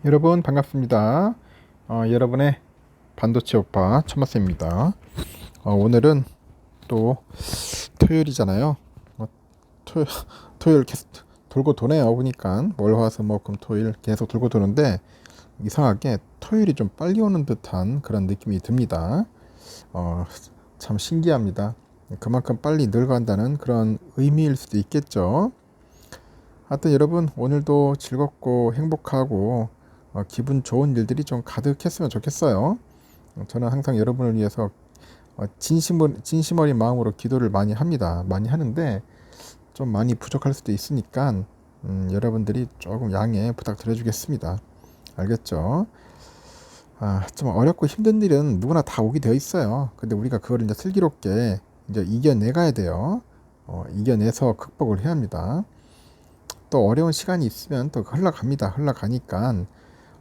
여러분 반갑습니다. 여러분의 반도체 오빠 천마스입니다. 오늘은 또 토요일이잖아요. 토, 토요일 계속 돌고 도네요. 보니까 월화수목금토일 계속 돌고 도는데 이상하게 토요일이 좀 빨리 오는 듯한 그런 느낌이 듭니다. 참 신기합니다. 그만큼 빨리 늙어간다는 그런 의미일 수도 있겠죠. 하여튼 여러분 오늘도 즐겁고 행복하고 기분 좋은 일들이 좀 가득했으면 좋겠어요. 저는 항상 여러분을 위해서 진심 어린 마음으로 기도를 많이 합니다. 많이 하는데 좀 많이 부족할 수도 있으니까 여러분들이 조금 양해 부탁드려주겠습니다. 알겠죠? 좀 어렵고 힘든 일은 누구나 다 오게 되어 있어요. 근데 우리가 그걸 이제 슬기롭게 이제 이겨내가야 돼요. 이겨내서 극복을 해야 합니다. 또 어려운 시간이 있으면 또 흘러가니까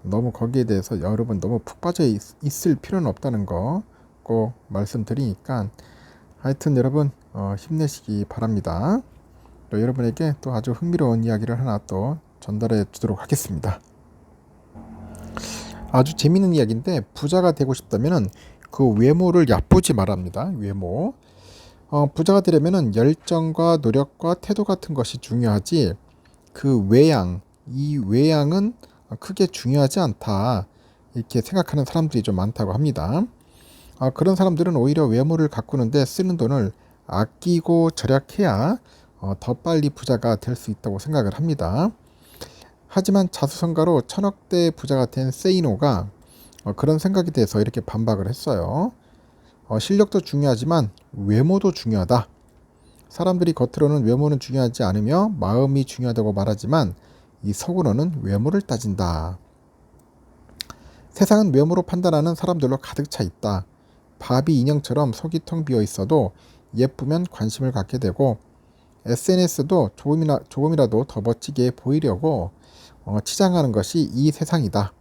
너무 거기에 대해서 여러분 너무 푹 빠져 있을 필요는 없다는 거 꼭 말씀드리니까 하여튼 여러분 힘내시기 바랍니다. 또 여러분에게 또 아주 흥미로운 이야기를 하나 또 전달해 주도록 하겠습니다. 아주 재미있는 이야기인데 부자가 되고 싶다면은 그 외모를 얕보지 말합니다. 외모. 부자가 되려면은 열정과 노력과 태도 같은 것이 중요하지 그 이 외양은 크게 중요하지 않다. 이렇게 생각하는 사람들이 좀 많다고 합니다. 그런 사람들은 오히려 외모를 가꾸는데 쓰는 돈을 아끼고 절약해야 더 빨리 부자가 될 수 있다고 생각을 합니다. 하지만 자수성가로 천억대 부자가 된 세이노가 그런 생각에 대해서 이렇게 반박을 했어요. 실력도 중요하지만 외모도 중요하다. 사람들이 겉으로는 외모는 중요하지 않으며 마음이 중요하다고 말하지만 이 속으로는 외모를 따진다. 세상은 외모로 판단하는 사람들로 가득 차 있다. 바비 인형처럼 속이 텅 비어 있어도 예쁘면 관심을 갖게 되고 SNS도 조금이라도 더 멋지게 보이려고 치장하는 것이 이 세상이다.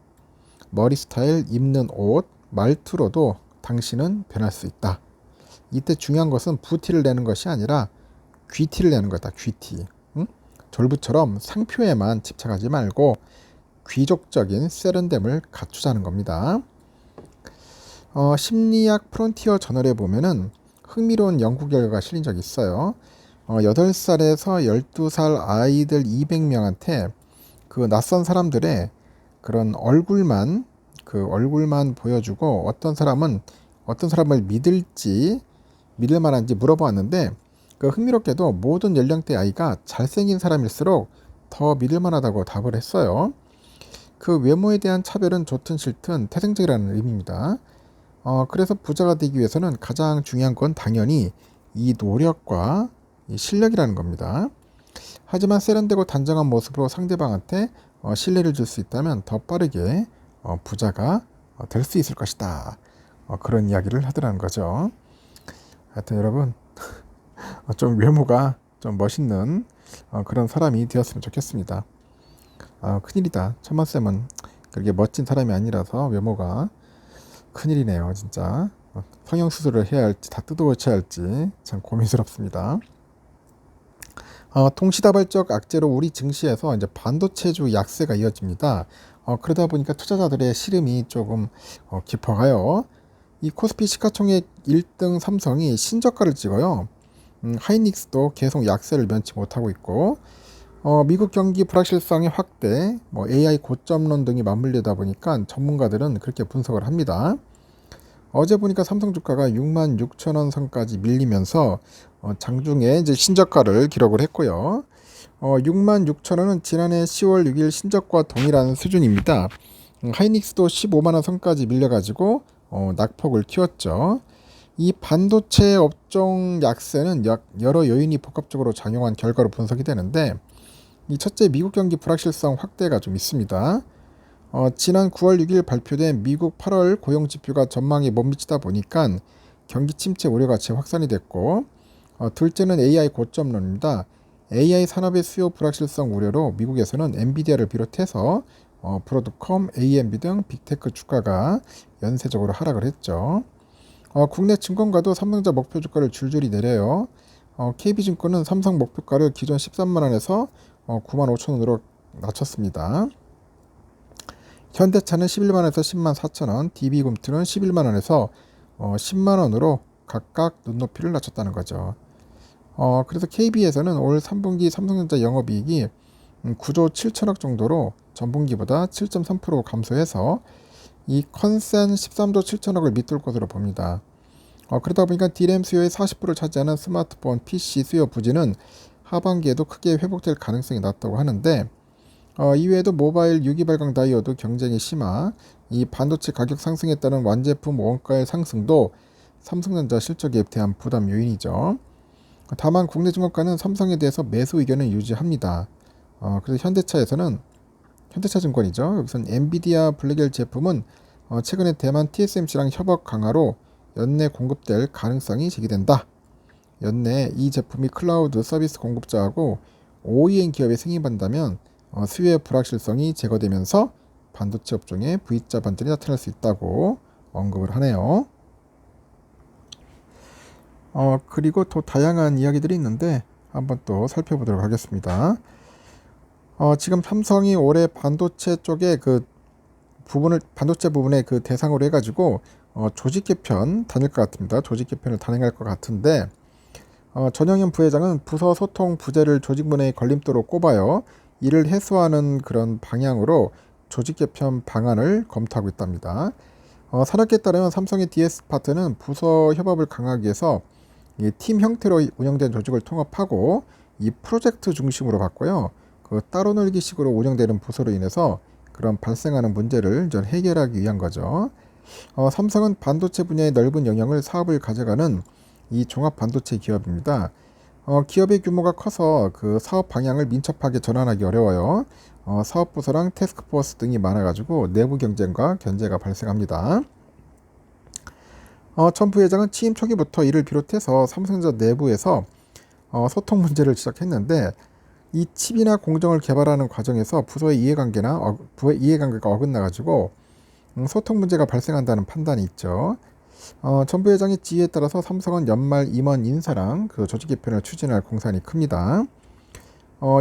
머리 스타일, 입는 옷, 말투로도 당신은 변할 수 있다. 이때 중요한 것은 부티를 내는 것이 아니라 귀티를 내는 거다. 귀티. 응? 졸부처럼 상표에만 집착하지 말고 귀족적인 세련됨을 갖추자는 겁니다. 심리학 프론티어 저널에 보면은 흥미로운 연구 결과가 실린 적이 있어요. 8살에서 12살 아이들 200명한테 그 낯선 사람들의 그런 얼굴만 보여주고 어떤 사람을 믿을 만한지 물어보았는데 그 흥미롭게도 모든 연령대 아이가 잘생긴 사람일수록 더 믿을 만하다고 답을 했어요. 그 외모에 대한 차별은 좋든 싫든 태생적이라는 의미입니다. 그래서 부자가 되기 위해서는 가장 중요한 건 당연히 이 노력과 이 실력이라는 겁니다. 하지만 세련되고 단정한 모습으로 상대방한테 신뢰를 줄 수 있다면 더 빠르게 부자가 될 수 있을 것이다. 그런 이야기를 하더라는 거죠. 하여튼 여러분 좀 외모가 좀 멋있는 그런 사람이 되었으면 좋겠습니다. 큰일이다. 천만쌤은 그렇게 멋진 사람이 아니라서 외모가 큰일이네요. 진짜 성형수술을 해야 할지 다 뜯어고쳐야 할지 참 고민스럽습니다. 동시다발적 악재로 우리 증시에서 이제 반도체주 약세가 이어집니다. 그러다 보니까 투자자들의 시름이 조금 깊어가요. 이 코스피 시가총액 1등 삼성이 신저가를 찍어요. 하이닉스도 계속 약세를 면치 못하고 있고 미국 경기 불확실성의 확대, AI 고점론 등이 맞물리다 보니까 전문가들은 그렇게 분석을 합니다. 어제 보니까 삼성 주가가 66,000원 선까지 밀리면서 장중에 이제 신저가를 기록을 했고요. 66,000원은 지난해 10월 6일 신저가와 동일한 수준입니다. 하이닉스도 15만원 선까지 밀려가지고 낙폭을 키웠죠. 이 반도체 업종 약세는 여러 요인이 복합적으로 작용한 결과로 분석이 되는데 이 첫째 미국 경기 불확실성 확대가 좀 있습니다. 지난 9월 6일 발표된 미국 8월 고용지표가 전망에 못 미치다 보니까 경기 침체 우려가 재확산이 됐고 둘째는 AI 고점론입니다. AI 산업의 수요 불확실성 우려로 미국에서는 엔비디아를 비롯해서 브로드컴, AMD 등 빅테크 주가가 연쇄적으로 하락을 했죠. 국내 증권가도 삼성전자 목표 주가를 줄줄이 내려요. KB증권은 삼성 목표가를 기존 13만원에서 95,000원으로 낮췄습니다. 현대차는 11만원에서 10만 4천원, DB금투는 11만원에서 10만원으로 각각 눈높이를 낮췄다는 거죠. 그래서 KB에서는 올 3분기 삼성전자 영업이익이 9조 7천억 정도로 전분기보다 7.3% 감소해서 이 컨센 13조 7천억을 밑돌 것으로 봅니다. 그러다 보니까 D램 수요의 40%를 차지하는 스마트폰, PC 수요 부진은 하반기에도 크게 회복될 가능성이 낮다고 하는데 이외에도 모바일 유기발광 다이오드 경쟁이 심화, 이 반도체 가격 상승에 따른 완제품 원가의 상승도 삼성전자 실적에 대한 부담 요인이죠. 다만 국내 증권가는 삼성에 대해서 매수 의견을 유지합니다. 그래서 현대차증권이죠. 여기서는 엔비디아 블랙엘 제품은 최근에 대만 TSMC랑 협업 강화로 연내 공급될 가능성이 제기된다. 연내 이 제품이 클라우드 서비스 공급자하고 OEM 기업에 승인받는다면 수요의 불확실성이 제거되면서 반도체 업종에 V자 반전이 나타날 수 있다고 언급을 하네요. 그리고 또 다양한 이야기들이 있는데 한번 또 살펴보도록 하겠습니다. 지금 삼성이 올해 반도체 쪽에 반도체 부분에 그 대상으로 해가지고 조직 개편 다닐 것 같습니다. 조직 개편을 단행할 것 같은데 전영현 부회장은 부서 소통 부재를 조직문의 걸림돌로 꼽아요. 이를 해소하는 그런 방향으로 조직 개편 방안을 검토하고 있답니다. 산업계에 따르면 삼성의 DS파트는 부서 협업을 강화하기 위해서 이 팀 형태로 운영된 조직을 통합하고 이 프로젝트 중심으로 바꿔요. 그 따로 놀기식으로 운영되는 부서로 인해서 그런 발생하는 문제를 좀 해결하기 위한 거죠. 삼성은 반도체 분야의 넓은 영역을 사업을 가져가는 이 종합 반도체 기업입니다. 기업의 규모가 커서 그 사업 방향을 민첩하게 전환하기 어려워요. 사업 부서랑 태스크포스 등이 많아가지고 내부 경쟁과 견제가 발생합니다. 전 부회장은 취임 초기부터 이를 비롯해서 삼성전자 내부에서 소통 문제를 지적했는데 이 칩이나 공정을 개발하는 과정에서 부서의 이해관계가 어긋나가지고 소통 문제가 발생한다는 판단이 있죠. 전 부회장의 지휘에 따라서 삼성은 연말 임원 인사랑 그 조직 개편을 추진할 공산이 큽니다.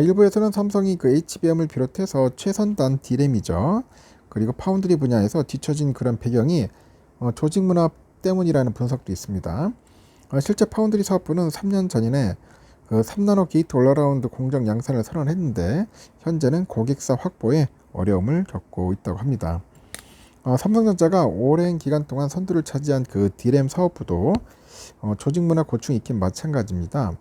일부에서는 삼성이 그 HBM을 비롯해서 최선단 D램이죠. 그리고 파운드리 분야에서 뒤처진 그런 배경이 조직 문화 때문이라는 분석도 있습니다. 실제 파운드리 사업부는 3년 전인에 그 3나노 게이트 올라라운드 공정 양산을 선언했는데 현재는 고객사 확보에 어려움을 겪고 있다고 합니다. 삼성전자가 오랜 기간 동안 선두를 차지한 그 D램 사업부도 조직 문화 고충이 있긴 마찬가지입니다.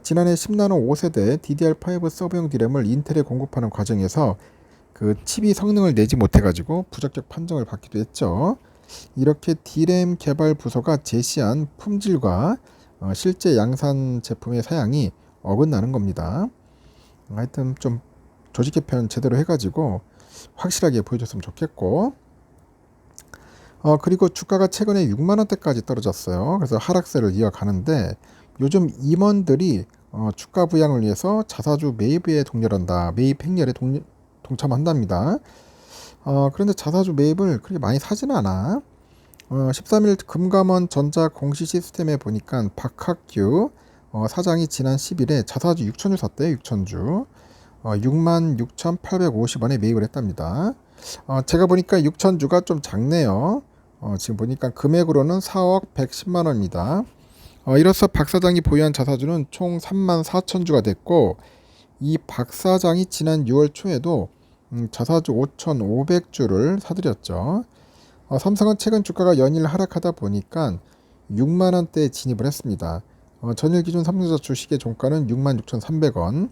지난해 10나노 5세대 DDR5 서브용 D램을 인텔에 공급하는 과정에서 그 칩이 성능을 내지 못해가지고 부적격 판정을 받기도 했죠. 이렇게 D램 개발 부서가 제시한 품질과 실제 양산 제품의 사양이 어긋나는 겁니다. 하여튼 좀 조직 개편 제대로 해가지고 확실하게 보여줬으면 좋겠고, 그리고 주가가 최근에 6만원대까지 떨어졌어요. 그래서 하락세를 이어가는데 요즘 임원들이 주가 부양을 위해서 자사주 매입에 동렬한다. 매입 행렬에 동참한답니다. 그런데 자사주 매입을 그렇게 많이 사지는 않아. 13일 금감원 전자 공시 시스템에 보니까 박학규 사장이 지난 10일에 자사주 6천주 샀대요. 6천주 66,850원에 매입을 했답니다. 제가 보니까 6천주가 좀 작네요. 지금 보니까 금액으로는 4억 110만원입니다. 이로써 박 사장이 보유한 자사주는 총 3만 4천주가 됐고, 이 박 사장이 지난 6월 초에도 자사주 5,500주를 사들였죠. 삼성은 최근 주가가 연일 하락하다 보니까 6만원대에 진입을 했습니다. 전일 기준 삼성전자 주식의 종가는 66,300원.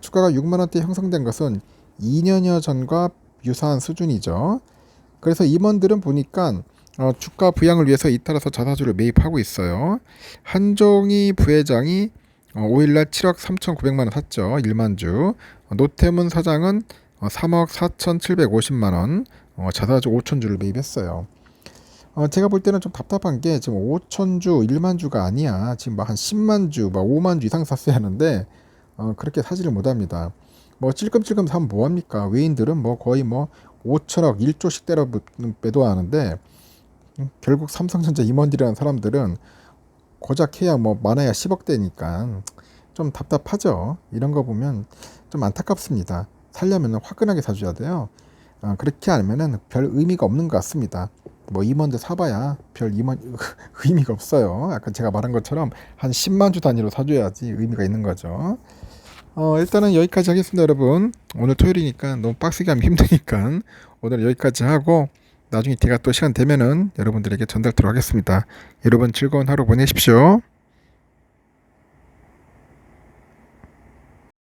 주가가 6만원대 형성된 것은 2년여 전과 유사한 수준이죠. 그래서 임원들은 보니까 주가 부양을 위해서 잇따라서 자사주를 매입하고 있어요. 한종희 부회장이 5일날 7억 3,900만원 샀죠. 1만주. 노태문 사장은 3억 4,750만원 자사주 5천주를 매입했어요. 제가 볼 때는 좀 답답한 게 지금 5천주 1만주가 아니야. 지금 한 10만주 5만주 이상 샀어야 하는데 그렇게 사지를 못합니다. 찔끔찔끔 사면 뭐합니까? 외인들은 거의 5천억 1조씩 때려 매도하는데 결국 삼성전자 임원들이라는 사람들은 고작 해야 많아야 10억대니까 좀 답답하죠. 이런 거 보면 좀 안타깝습니다. 살려면 화끈하게 사줘야 돼요. 그렇게 하면은 별 의미가 없는 것 같습니다. 뭐 임원들 사봐야 별 의미가 없어요. 아까 제가 말한 것처럼 한 10만 주 단위로 사줘야지 의미가 있는 거죠. 일단은 여기까지 하겠습니다, 여러분. 오늘 토요일이니까 너무 빡세게 하면 힘드니까 오늘 여기까지 하고 나중에 제가 또 시간 되면은 여러분들에게 전달토록 하겠습니다. 여러분 즐거운 하루 보내십시오.